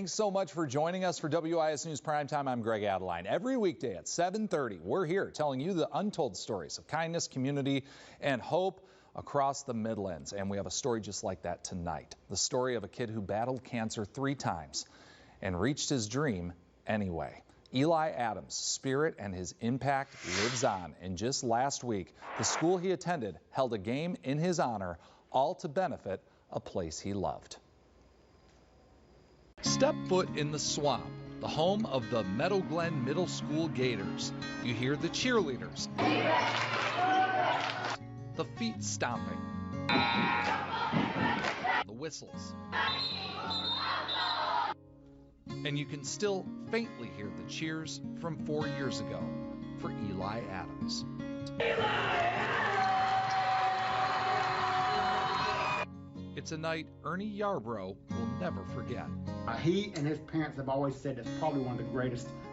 Thanks so much for joining us for WIS News Primetime. I'm Greg Adeline. Every weekday at 7:30, we're here telling you the untold stories of kindness, community, and hope across the Midlands. And we have a story just like that tonight. The story of a kid who battled cancer 3 times and reached his dream anyway. Eli Adams' spirit and his impact lives on. And just last week, the school he attended held a game in his honor, all to benefit a place he loved. Step foot in the swamp, the home of the Meadow Glen Middle School Gators. You hear the cheerleaders, the feet stomping, the whistles, and you can still faintly hear the cheers from 4 years ago for Eli Adams. It's a night Ernie Yarbrough will never forget. He and his parents have always said it's probably one of the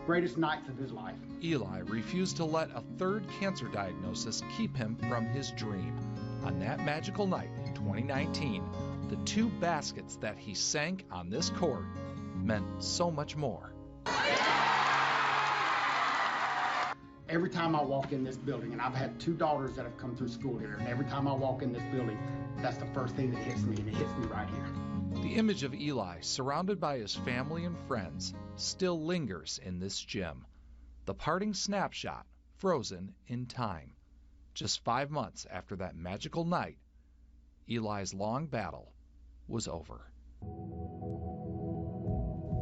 greatest nights of his life. Eli refused to let a 3rd cancer diagnosis keep him from his dream. On that magical night in 2019, the 2 baskets that he sank on this court meant so much more. Every time I walk in this building, and I've had 2 daughters that have come through school here, and every time I walk in this building, that's the first thing that hits me, and it hits me right here. The image of Eli, surrounded by his family and friends, still lingers in this gym. The parting snapshot, frozen in time. Just 5 months after that magical night, Eli's long battle was over.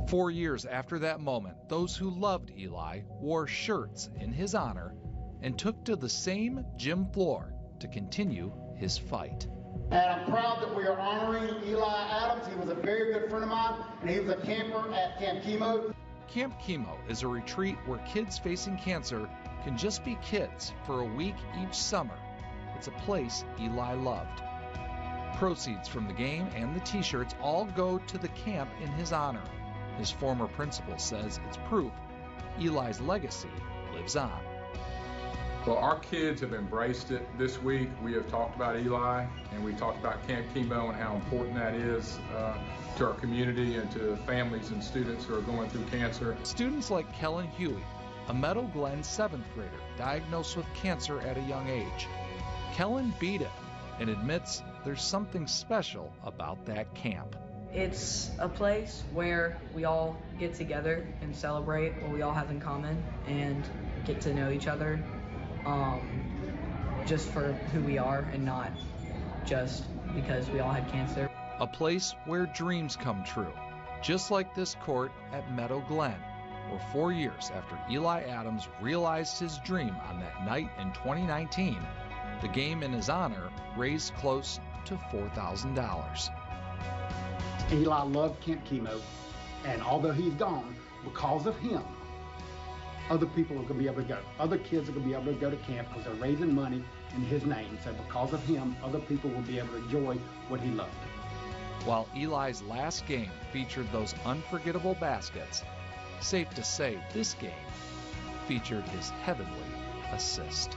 4 years after that moment, those who loved Eli wore shirts in his honor and took to the same gym floor to continue his fight. And I'm proud that we are honoring Eli Adams. He was a very good friend of mine, and he was a camper at Camp Kemo. Camp Kemo is a retreat where kids facing cancer can just be kids for a week each summer. It's a place Eli loved. Proceeds from the game and the t-shirts all go to the camp in his honor. His former principal says it's proof Eli's legacy lives on. Well, our kids have embraced it this week. We have talked about Eli, and we talked about Camp Kemo and how important that is to our community and to families and students who are going through cancer. Students like Kellen Huey, a Meadow Glen 7th grader diagnosed with cancer at a young age. Kellen beat it and admits there's something special about that camp. It's a place where we all get together and celebrate what we all have in common and get to know each other just for who we are and not just because we all had cancer. A place where dreams come true, just like this court at Meadow Glen, where 4 years after Eli Adams realized his dream on that night in 2019, the game in his honor raised close to $4,000. Eli loved Camp Kemo, and although he's gone, because of him, other people are going to be able to go. Other kids are going to be able to go to camp because they're raising money in his name. So because of him, other people will be able to enjoy what he loved. While Eli's last game featured those unforgettable baskets, safe to say this game featured his heavenly assist.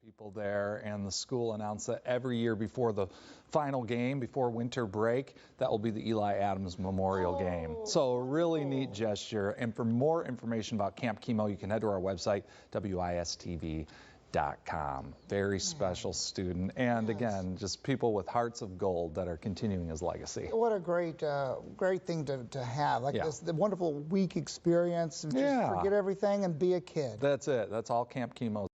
People there, and the school announced that every year before the final game, before winter break, that will be the Eli Adams Memorial Game. So a really neat gesture. And for more information about Camp Kemo, you can head to our website, wistv.com. Very special student, and again, just people with hearts of gold that are continuing his legacy. What a great thing to have, like this the wonderful week experience. Just forget everything and be a kid. That's it. That's all Camp Kemo.